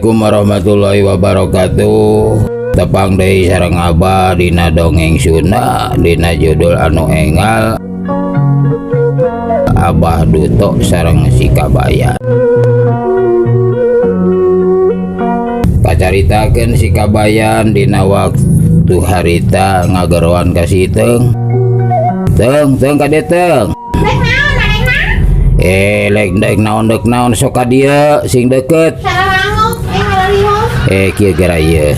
Assalamualaikum warahmatullahi wabarakatuh. Tepang deui sareng Abah dina dongeng Sunda dina judul anu enggal Abah Duto sareng si Kabayan. Pacaritakeun si Kabayan dina waktu harita ngageroan ka si Teung. Teung kade Teung. Lek naon sok ka dieu sing deket. Kieu gara ieu.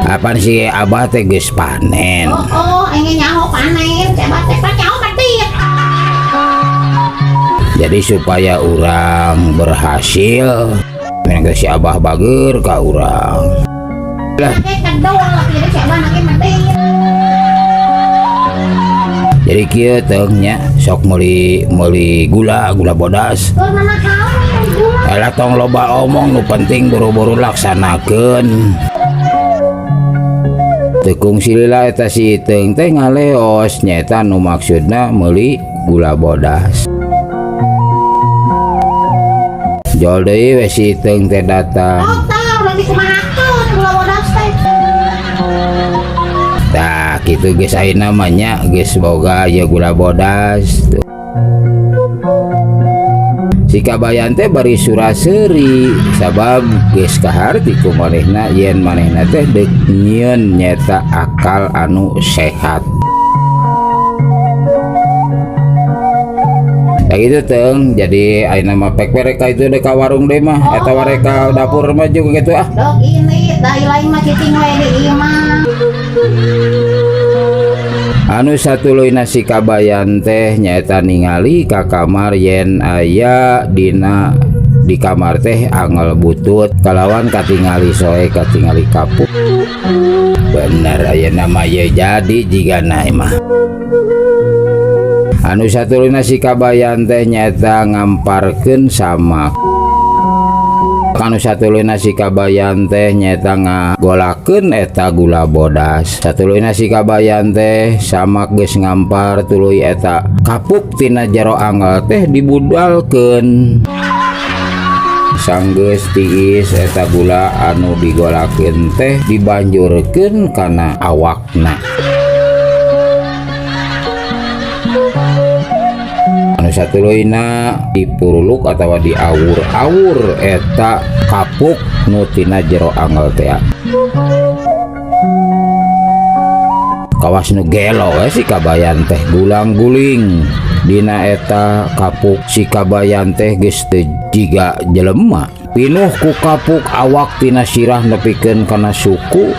Apaan sih Abah teh geus panen? Ingin nyaho panen, coba teh pacau batik. Jadi supaya orang berhasil, menang si Abah bager ka urang. Lah, kedol jadi coba nake batik. jadi kieu Teung nya sok meuli gula bodas. Tur mana kau? Alah tong loba omong, nu penting buru-buru laksanakeun. Tekung silila eta si Teung teh ngaleos nyata nu maksudna meuli gula bodas. Jol deui we si Teung teh datang. Tahu udah dikumahakeun gula bodas teh. Tah kitu geus ayeuna namanya geus boga ieu gula bodas. Tuh. Si Kabayan teh bari suraseuri sabab geus kaharti ku manehna yen manehna teh deuk nyieun nyata akal anu sehat. Ya gitu Teung, jadi ayeuna mah pek mereka itu deuk ka warung deui mah eta wareka dapur mah juga gitu ah. Dok ini dari lain mah cicing we di ieu mah. Anu satuluina si Kabayan teh nyaeta ningali ka kamar yen aya di kamar teh angel butut kalawan katingali soe katingali kapuk. Bener aya nama ye jadi jigana mah. Anu satuluina si Kabayan teh nyaeta ngamparkeun samak. Anu satuluina si Kabayan teh nyaeta ngagolakeun eta gula bodas. Satuluina si Kabayan teh samak geus ngampar tuluy eta kapuk tina jero angel teh dibudalkeun. Sanggeus tiis eta gula anu digolakeun teh dibanjurkeun kana awakna. Satuluina dipuruluk atawa diawur-awur eta kapuk nu tina jero angel teh. Kawas nu gelo si Kabayan teh gulang-guling dina eta kapuk si Kabayan teh geus teu jiga jelema. Pinuh ku kapuk awak tina sirah nepikeun kana suku.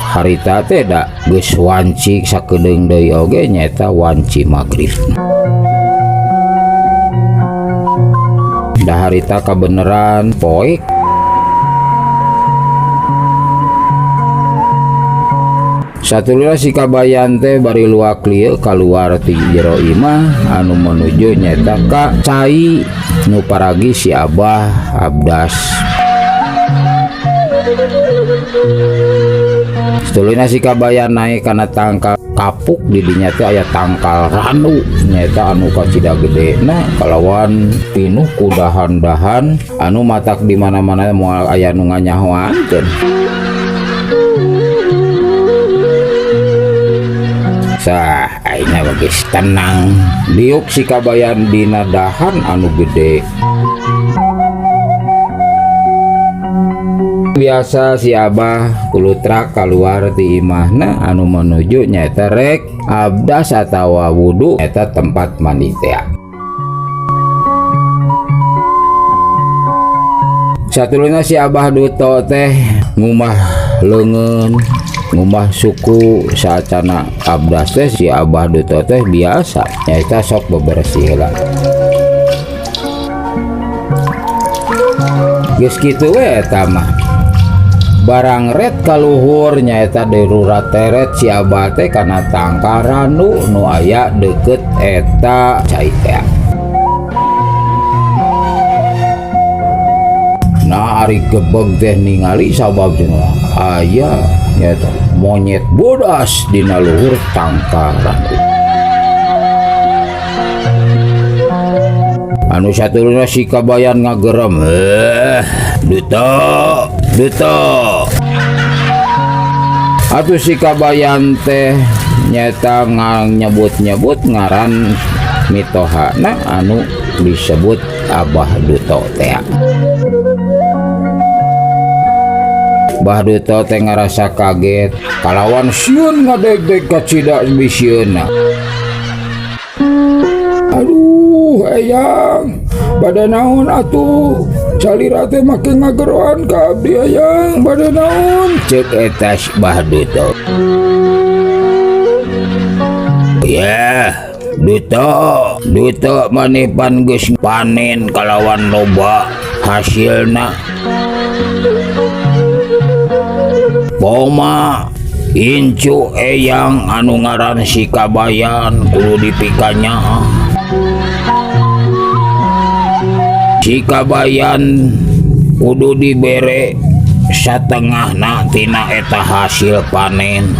Harita teh da geus wanci sakedeung deui oge nyaeta wanci magrib. Da harita kabeneran poek. Satuluna si Kabayan teh bari luak lieu kaluar ti jero imah anu menuju nyaeta ka cai nu paragi si Abah Abdas. Satuluna si Kabayan naik kana tangkal kapuk di dinya teh aya tangkal ranu nyaeta anu kacida gedena kalawan pinuh ku dahan-dahan anu matak di mana-mana moal aya nu nganyahoankeun. Sah ayeuna geus tenang diuk si Kabayan dina dahan anu gede. Biasa si Abah kulutrak keluar ti imahna anu menuju nyaeta rek abdas atawa wudu eta tempat mandi teh. Satuluna si Abah Duto teh ngumah leungeun ngumah suku saacana abdas teh si Abah Duto teh biasa nyaeta sok bebersih heula. Geus kitu we eta mah barang red kaluhur nyaeta darurat teret si Abah teh kana tangkaranu nu aya deket eta cai teh. Nah ari gebeg teh ningali sababna aya nyaeta monyet bodas dina luhur tangkaran. Anu satuluna si Kabayan ngagerem, duto. Atuh si Kabayan teh nyata nyebut-nyebut ngaran mitohana anu disebut Abah Duto teh. Bah Duto teh ngarasa kaget kalawan sieun ngadeg-deg ka cida bisieunna. Aduh eyang, bade naon atuh? Salira teh make ngageroan ka abdi eyang, bade naon? Ceuk eta Bah Duto. Ya, Duto maneh pan geus panen kalawan loba hasilna. Poma incu eyang anu ngaran si Kabayan kudu dipikanya. Si Kabayan kudu dibere satengahna tina eta hasil panen.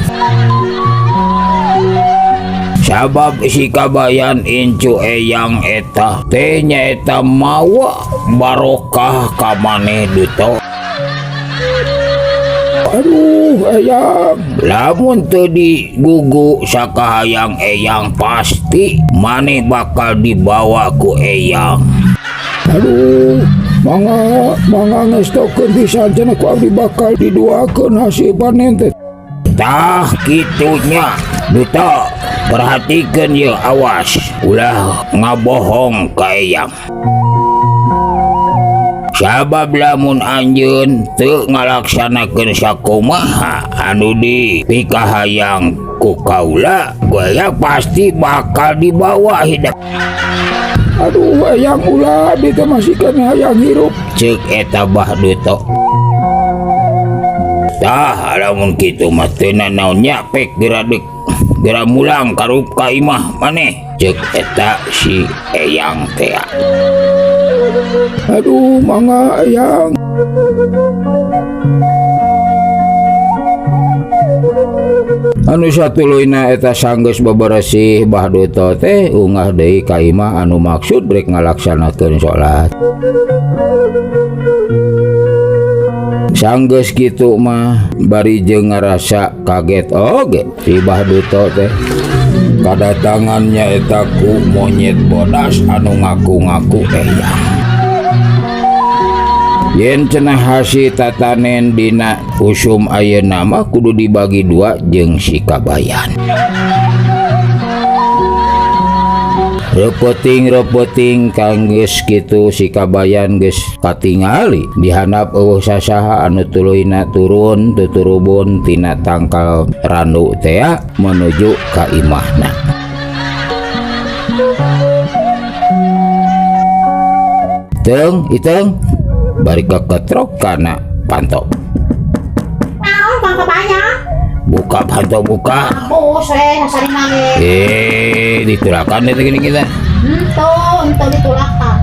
Sabab si Kabayan incu eyang eta teh nyaeta mawa barokah ka maneh Duto. Aduh eyang, lamun teu digugu sakahayang eyang pasti maneh bakal dibawa ku eyang. Aduh, mangga ngestokeun pisan cenah ku abdi bakal diduakeun hasil panen teh. Tah kitunya, Duto, perhatikeun ye awas, ulah ngabohong ka eyang. Sabab lamun anjeun teu ngalaksanakeun sakumaha anu dipikahayang ku kaula, gaya pasti bakal dibawa hidup. Aduh eyang ulah abdi teh masih kana hayang hirup, ceuk eta Bah Duto. Tah lamun kitu mah teu naon nya pek geura mulang karup ka imah maneh, ceuk eta si eyang teh. Aduh mangga eyang. Anu satuluina eta sanggeus beberesih Bah Duto teh ungah deui ka imah anu maksud brek ngalaksanakeun salat. Sanggeus kitu mah bari jeung ngarasa kaget oge si Bah Duto teh. Kadatangannya eta ku monyet bodas anu ngaku-ngaku eyang. Yen cenah hasil tatanen dina usum ayeuna mah kudu dibagi dua jeung si Kabayan. Repoting kanggeus kitu si Kabayan geus katingali dihandap eueuh sasaha anu tuluyna turun tuturubun tina tangkal randu teh menuju ka imahna. Iteng bari keketrok kana panto. Naon Bang Kabayan? Buka panto buka. Bos hasalina ge. Ditulakan itu gini kita. Ento ditulakan.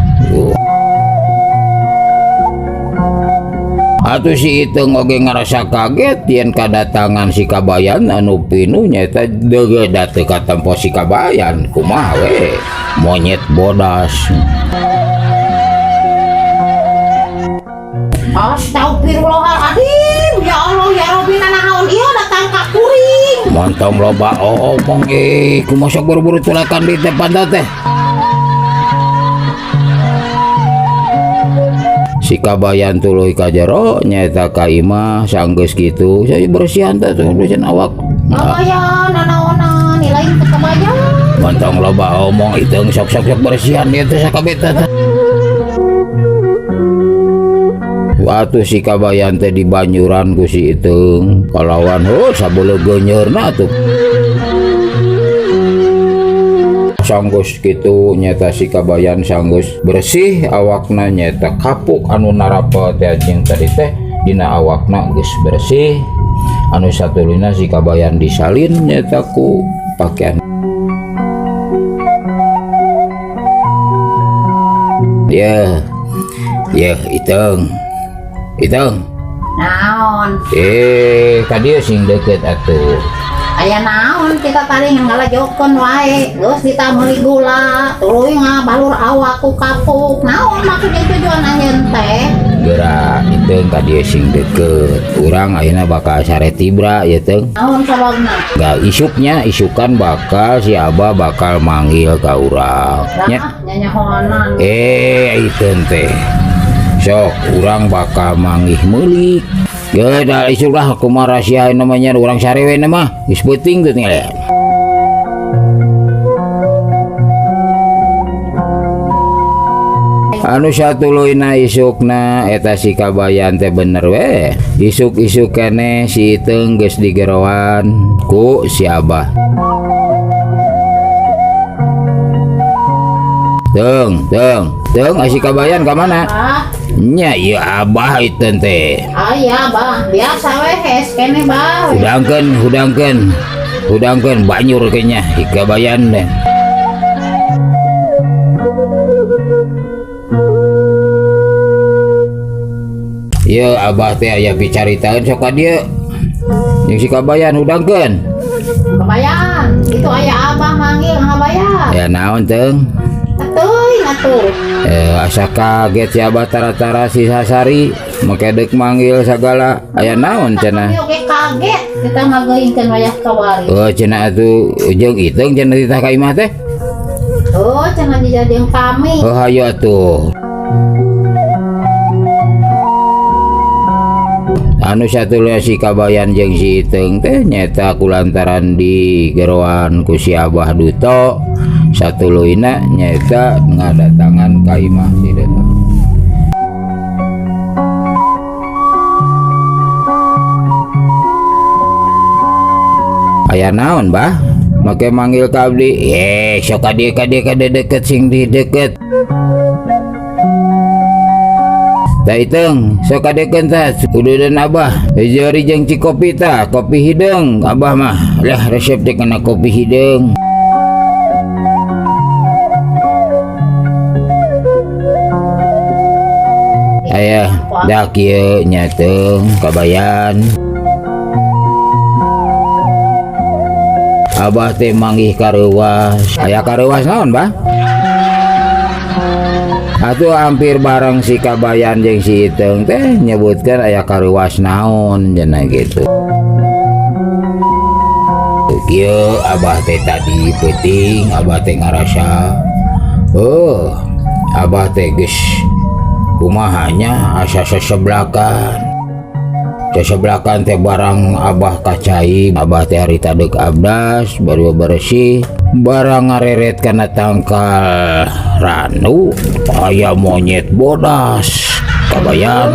Atuh si Iteng oge ngarasa kaget yen kadatangan si Kabayan anu pinuh nyaeta deugeuh teu katempo si Kabayan kumaha we monyet bodas. Astagfirullahaladzim, ya Allah ya Rabbi nanaon ieu datang ka kuring. Montong loba omong kumaha buru-buru tulakan di depan teh. Si Kabayan tuluy ka jero nyaeta ka imah sanggeus kitu saya bersihan teh tuh awak. Kabayan nanaonan nilain teh Kabayan. Montong loba omong Iteng sok-sok bersihan ieu teh sakabeta teh. Waktu si Kabayan teh di banyuran ku si Iteng kalawan sabeuleum geunyeurna tuh. Sanggeus kitu nyata si Kabayan sanggeus bersih awakna nyata kapuk anu narapa teh jeung tadi teh dina awakna geus bersih. Anu satuluna si Kabayan disalin nyata ku pakaian. Ya Iteng. Naon? Kadieu sing deukeut atuh. aya naon kita tadi ngalajokeun wae geus kita meuli gula tuluy ngabalur awak ku kapuk naon maksudnya tujuan anjeun teh geura itu ka dieu sing deket urang ayeuna bakal sare tibra ya teh naon sababna nggak isukan bakal si Abah bakal manggil ka urang nya nyanyahoanan itu teh sok urang bakal manggih meulik ya dah isuk lah kumaha rahasia namanya urang sarewe mah geus peuting teh tinggal anu satuluina isukna eta si kabayan teh bener we isuk-isuk keneh si Iteung geus digerowan ku si Abah Teung si kabayan ka mana nya ieu Abah itu teh aya bah biasa we hes kene bah hudangkeun banyur kenya kabayan teh ieu Abah teh aya picaritaeun sok ka dieu jeung si kabayan hudangkeun kabayan itu aya Abah manggil ngabayan ya naon teung atuy ngatur asa kaget si Abah tara-tara si Sasari make deuk manggil sagala aya naon cenah oke kaget kita ngageuingkeun wayah kawari oh cenah atuh jeung Iteung cenah titah ka imah teh oh cenah dijadian kami oh hayu atuh anu satulunya si kabayan jeung si Iteung teh nyata kulantaran digerowan ku si Abah duto satuluina nyata ngadatangan ka imah si duto aya naon bah make manggil ka abdi sok ka dieu deket sing di deket tah Iteung sok kadekeun tah ududan Abah jari jeung ci kopi tah kopi hideung Abah mah lah resep teh kana kopi hideung aya dak ieu nya Teung kabayan Abah teh manggih kareuwas aya kareuwas naon bah atuh hampir bareng si kabayan jeung si Iteung teh nyebutkan aya kareuwas naon cenah gitu kieu Abah teh tadi peuting Abah teh ngarasa Abah teh geus kumahanya asa seseblakan teh barang Abah kacai Abah teh harita deuk abdas baru bersih barang ngareret kana tangkal ranu aya monyet bodas kabayan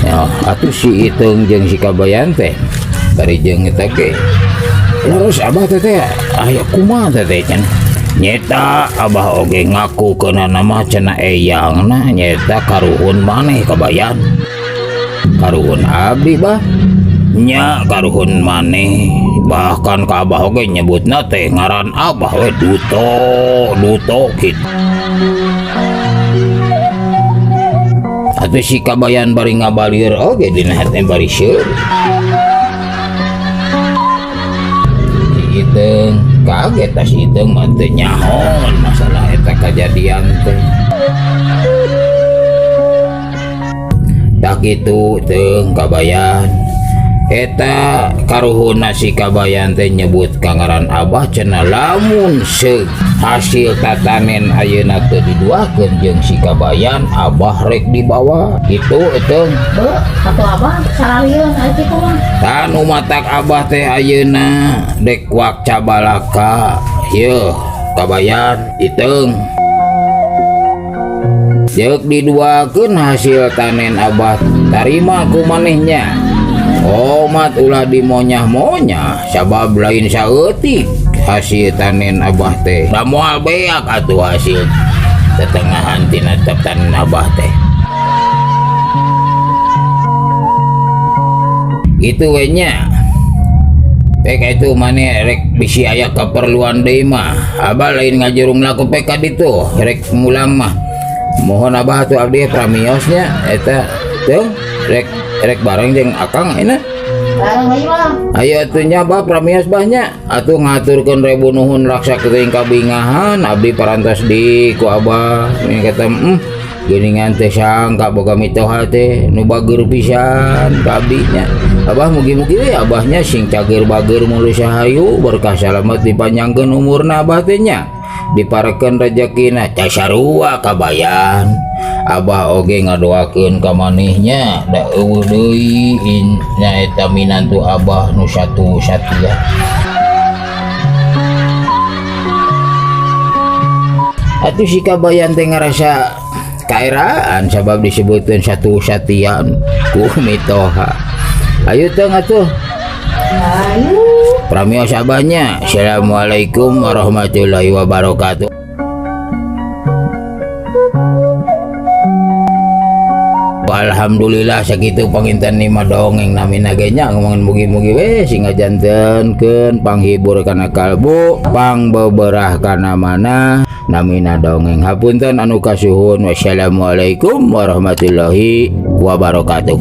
ya atuh si Iteung jeung si kabayan teh bari jeung eta ge terus Abah teh aya kumaha teh can nyeta Abah oge ngaku keunana mah cenah eyangna nyeta karuhun maneh kabayan karuhun abdi bah nya karuhun maneh bahkan ka Abah oge nyebutna teh ngaran Abah we duto kitu atuh si kabayan bari ngabalir oge dina hate bari seueur si Iteung kaget tas Iteung mah teu nyaho masalah eta kajadian teh tak itu Teung kabayan eta karuhuna si kabayan teh nyebut kangaran Abah cenah lamun hasil tatanen ayeuna teu diduakeun jeung si kabayan Abah rek dibawa itu Teung atuh Abah saralieun ari kitu mah tanu matak Abah teh ayeuna dek wak cabalaka yeuh kabayan Iteung ceuk diduakeun hasil tanen Abah tarima ku manehnya omat ulah dimonyah-monyah sabab lain saeutik hasil tanen Abah teh da moal beak atuh hasil tetengahan tina tanen Abah teh itu we nya PK itu maneh rek bisi aya keperluan deui mah Abah lain ngajurung laku PK ditu rek mulang mah mohon Abah tuh abdi pramiosnya eta Teung rek bareng jeung Akang enak Larang ayo lah. Ayo atunya bah pramios banyak atuh ngaturkeun rebu nuhun raksa teuing kabingahan abdi parantos di ku abah ini kata geuningan teh sangka boga mitoha teh nu bager pisan ka abdinya. Abah mugi-mugi we abahnya sing cager-bager mulu sahayu berkah salamet dipanjangkeun umurna abah teh nya. Diparekeun rezekina teh sarua kabayan. Abah oge ngadoakeun ka manehnya da eueuh deui nya eta minantu abah nu satu satia. Atuh si kabayan teh ngarasa kaeraan sabab disebutkeun satu satian ku mitoha. Ayo teh atuh. Ayo. Pramios abahnya. Assalamualaikum warahmatullahi wabarakatuh. Alhamdulillah sakitu panginten lima dongeng namina genya ngomongin mugi-mugi we sing ngajantenkeun panghibur kana kalbu pang beberah kana mana namina dongeng hapunten anu kasuhun. Wassalamualaikum warahmatullahi wabarakatuh.